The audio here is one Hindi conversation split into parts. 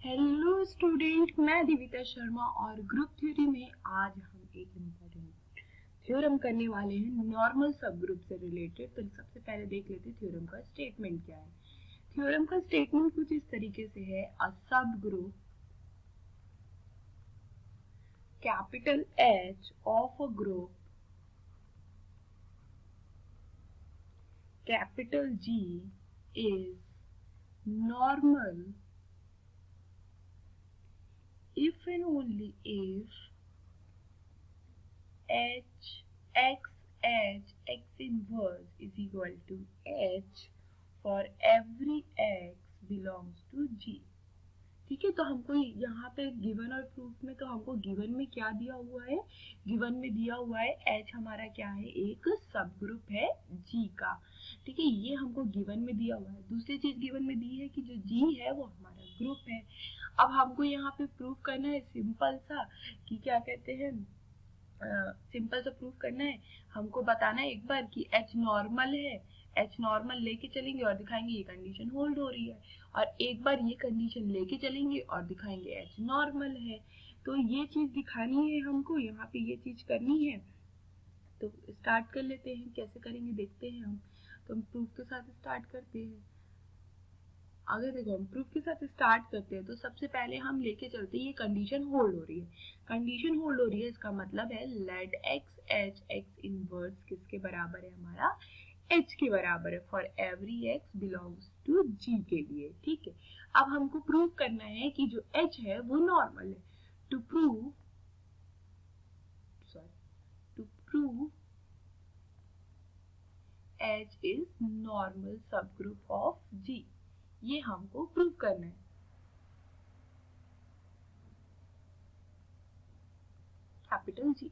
हेलो स्टूडेंट, मैं दिविता शर्मा और ग्रुप थ्योरी में आज हम एक इम्पोर्टेंट थ्योरम करने वाले हैं नॉर्मल सब ग्रुप से रिलेटेड। तो सबसे पहले देख लेते हैं थ्योरम का स्टेटमेंट क्या है। थ्योरम का स्टेटमेंट कुछ इस तरीके से है, अ सब group capital H of a group capital G is normal if and only if H x inverse is equal to H for every x belongs to G। ठीक है, तो हमको यहाँ पे गिवन और प्रूफ में, तो हमको गिवन में क्या दिया हुआ है, गिवन में दिया हुआ है H हमारा क्या है, एक सब ग्रुप है G का। ठीक है, ये हमको गिवन में दिया हुआ है। दूसरी चीज गिवन में दी है कि जो G है वो हमारा ग्रुप है। अब हमको यहाँ पे प्रूफ करना है सिंपल सा, कि क्या कहते हैं, सिंपल सा प्रूफ करना है। हमको बताना है एक बार कि H नॉर्मल है, H नॉर्मल लेके चलेंगे और दिखाएंगे ये कंडीशन होल्ड हो रही है, और एक बार ये कंडीशन लेके चलेंगे और दिखाएंगे H नॉर्मल है। तो ये चीज दिखानी है हमको, यहाँ पे ये चीज करनी है। तो स्टार्ट कर लेते हैं, कैसे करेंगे देखते हैं हम। तो हम प्रूफ के साथ स्टार्ट करते हैं। अगर देखो हम प्रूफ के साथ स्टार्ट करते हैं तो सबसे पहले हम लेके चलते हैं ये कंडीशन होल्ड हो रही है। कंडीशन होल्ड हो रही है, इसका मतलब है let x h x inverse किसके बराबर है, हमारा h के बराबर है, for every x belongs to g के लिए। ठीक है, अब हमको प्रूव करना है कि जो h है वो नॉर्मल है। To prove h is normal sub group of g, ये हमको प्रूव करना है। Capital G।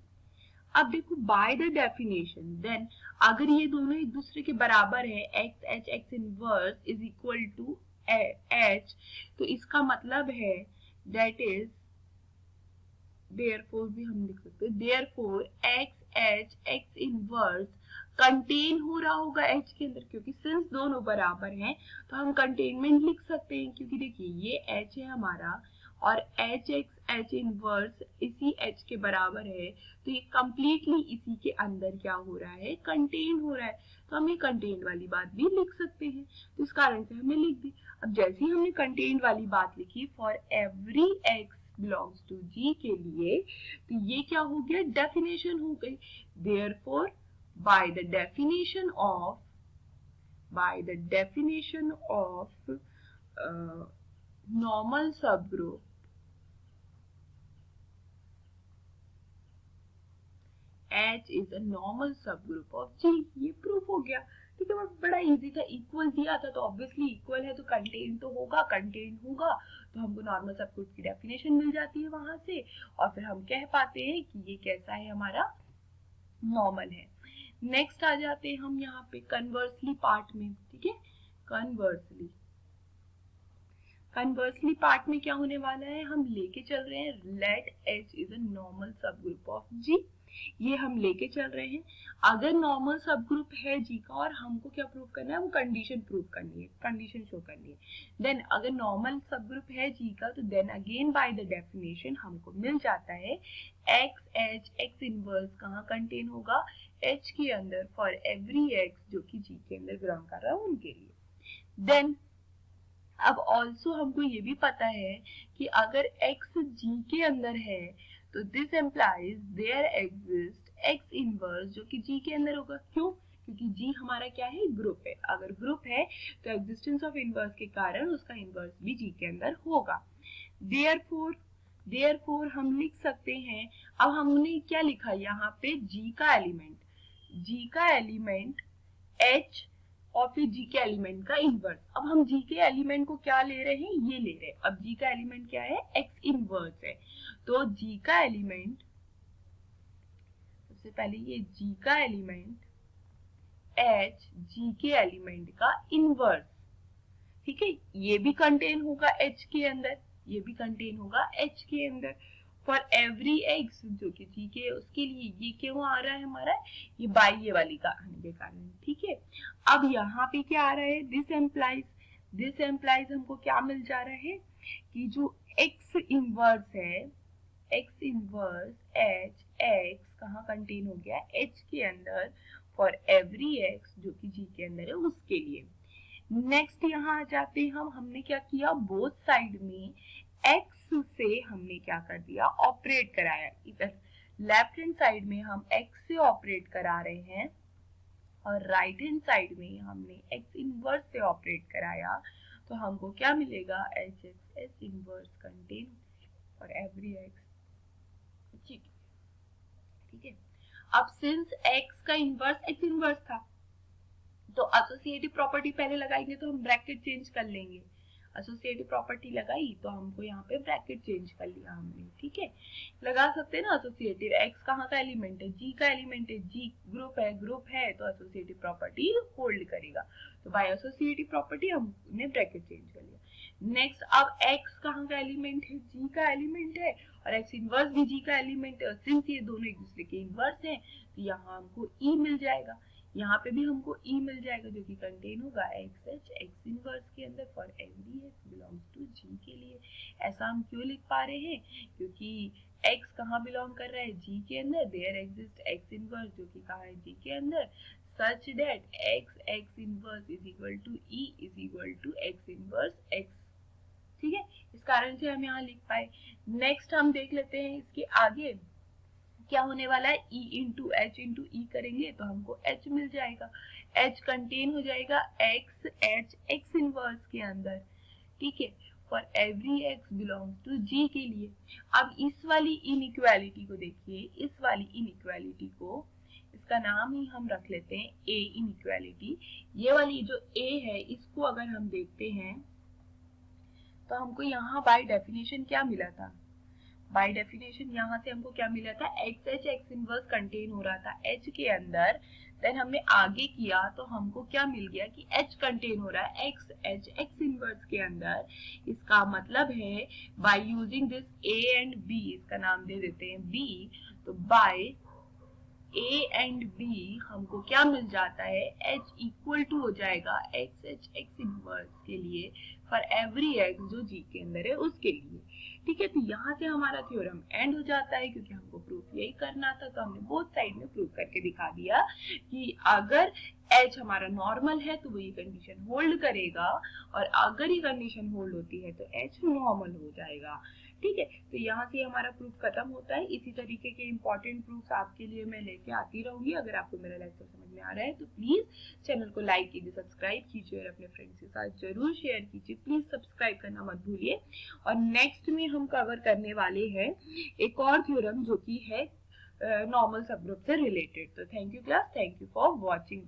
अब देखो बाय द डेफिनेशन, देन अगर ये दोनों एक दूसरे के बराबर है, x h x inverse is equal to h, तो इसका मतलब है दैट इज देयरफॉर भी हम लिख सकते हैं, therefore x h x inverse contain हो रहा होगा एच के अंदर, क्योंकि सिंस दोनों बराबर हैं तो हम कंटेनमेंट लिख सकते हैं। क्योंकि देखिए ये एच है हमारा और एच एक्स एच इनवर्स इसी एच के बराबर है, तो ये कंप्लीटली इसी के अंदर क्या हो रहा है, कंटेन हो रहा है। तो हम ये कंटेन वाली बात भी लिख सकते हैं, तो इस कारण से हमने लिख दी। अब जैसे ही हमने कंटेन वाली बात लिखी for every x belongs to G के लिए, तो ये क्या हो गया, डेफिनेशन हो गई। Therefore by the definition of normal subgroup H is a normal subgroup of G, ये प्रूफ हो गया। ठीक है, बड़ा इजी था, इक्वल दिया था तो ऑब्वियसली इक्वल है तो कंटेन तो होगा, कंटेन होगा तो हमको नॉर्मल सबग्रुप की डेफिनेशन मिल जाती है वहां से, और फिर हम कह पाते हैं कि ये कैसा है, हमारा नॉर्मल है। नेक्स्ट आ जाते हैं हम यहाँ पे कन्वर्सली पार्ट में। ठीक है, कन्वर्सली पार्ट में क्या होने वाला है, हम लेके चल रहे हैं let H is a normal sub group of G, ये हम लेके चल रहे हैं। अगर नॉर्मल सब ग्रुप है G का और हमको क्या प्रूव करना है, वो कंडीशन प्रूव करनी है, कंडीशन शो करनी है। देन अगर नॉर्मल सब ग्रुप है G का, तो then again by the definition हमको मिल जाता है एक्स एच एक्स इनवर्स कहाँ कंटेन होगा, H के अंदर, फॉर एवरी x जो कि G के अंदर बिलोंग कर रहा है उनके लिए। देन अब ऑल्सो हमको ये भी पता है कि अगर x G के अंदर है तो this implies there exist x inverse जो कि G के अंदर होगा। क्यों, क्योंकि G हमारा क्या है, ग्रुप है। अगर ग्रुप है तो एग्जिस्टेंस ऑफ इनवर्स के कारण उसका इनवर्स भी G के अंदर होगा। देयरफॉर हम लिख सकते हैं, अब हमने क्या लिखा यहाँ पे, G का एलिमेंट H और फिर G के एलिमेंट का इनवर्स। अब हम G के एलिमेंट को क्या ले रहे हैं, ये ले रहे हैं। अब G का एलिमेंट क्या है, X इनवर्स है, तो G का एलिमेंट, सबसे पहले ये G का एलिमेंट H G के एलिमेंट का इनवर्स। ठीक है, ये भी कंटेन होगा H के अंदर, ये भी कंटेन होगा H के अंदर, फॉर एवरी x जो कि G के, उसके लिए ये क्यों आ रहा है हमारा, ये बाई ये वाली का आने के कारण। ठीक है, अब यहाँ पे क्या आ रहा है, दिस एम्प्लाइज हमको क्या मिल जा रहा है कि जो एक्स इनवर्स है, एक्स इनवर्स एच, एक्स कहाँ कंटेन हो गया, एच के अंदर, फॉर एवरी एक्स जो कि जी के अंदर है उसके लिए। नेक्स्ट यहाँ आ जाते हैं हमने क्या किया, बोथ साइड में एक्स से हमने क्या कर दिया, ऑपरेट कराया। इधर लेफ्ट हैंड साइड में हम एक्स से ऑपरेट करा रहे हैं और राइट हैंड साइड में हमने एक्स इनवर्स से ऑपरेट कराया, तो हमको क्या मिलेगा, H x H inverse contain for every x, ठीक है। अब सिंस x का इनवर्स x इनवर्स था, तो एसोसिएटिव प्रॉपर्टी पहले लगाएंगे तो हम ब्रैकेट चेंज कर लेंगे। एसोसिएटिव प्रॉपर्टी लगाई तो हमको यहाँ पे ब्रैकेट चेंज कर लिया हमने, ठीक है। लगा सकते हैं ना एसोसिएटिव, x कहाँ का एलिमेंट है, g का एलिमेंट है, g ग्रुप है तो एसोसिएटिव प्रॉपर्टी होल्ड करेगा, तो बाय एसोसिएटिव प्रॉपर्टी हमने ब्रैकेट चेंज कर लिया। नेक्स्ट अब x कहाँ का एलिमेंट है, g का एलिमेंट है और x इनवर्स भी g का एलिमेंट है, और सिंस ये दोनों एक दूसरे के इनवर्स हैं तो यहाँ हमको e मिल जाएगा, यहाँ पे भी हमको e मिल जाएगा जो कि कंटेन होगा एक्स एच एक्स इनवर्स के अंदर for every x belongs to G के लिए। ऐसा हम क्यों लिख पा रहे हैं, क्योंकि x कहाँ बिलोंग कर रहा है, g के अंदर, देयर एग्जिस्ट x इनवर्स जो कि कहाँ है, g के अंदर, such that x inverse is equal to e is equal to x inverse x, ठीक है। इस कारण से हम यहाँ लिख पाए। नेक्स्ट हम देख लेते हैं इसके आगे क्या होने वाला है, e इंटू e करेंगे तो हमको h मिल जाएगा, h कंटेन हो जाएगा x h x इनवर्स के अंदर, ठीक है, for every x belongs to g के लिए। अब इस वाली इनइक्वालिटी को देखिए, इस वाली इनइक्वालिटी को, इसका नाम ही हम रख लेते हैं a इनइक्वालिटी। ये वाली जो a है इसको अगर हम देखते हैं तो हमको यहाँ बाय डेफिनेशन क्या मिला था, बाय डेफिनेशन यहाँ से हमको क्या मिला था, x h x inverse contain हो रहा था h के अंदर, देन हमने आगे किया तो हमको क्या मिल गया कि h कंटेन हो रहा है एक्स एच एक्स इनवर्स के अंदर। इसका मतलब है by using this a and b, इसका नाम दे देते हैं b, तो बाय a एंड b हमको क्या मिल जाता है, h इक्वल टू हो जाएगा एक्स एच एक्स इनवर्स के लिए फॉर एवरी x जो g के अंदर है उसके लिए, ठीक है। तो यहाँ से हमारा थ्योरम एंड हो जाता है, क्योंकि हमको प्रूफ यही करना था, तो हमने बोथ साइड में प्रूफ करके दिखा दिया कि अगर h हमारा नॉर्मल है तो वो ये कंडीशन होल्ड करेगा, और अगर ये कंडीशन होल्ड होती है तो h नॉर्मल हो जाएगा, ठीक है। तो यहाँ से हमारा प्रूफ खत्म होता है। इसी तरीके के इंपॉर्टेंट प्रूफ्स आपके लिए मैं लेके आती रहूंगी। अगर आपको मेरा लेक्चर समझ में आ रहा है तो प्लीज चैनल को लाइक कीजिए, सब्सक्राइब कीजिए और अपने फ्रेंड्स के साथ जरूर शेयर कीजिए। प्लीज सब्सक्राइब करना मत भूलिए। और नेक्स्ट में हम कवर करने वाले हैं एक और थ्योरम जो कि है नॉर्मल सबग्रुप से रिलेटेड। तो thank you class, thank you for watching.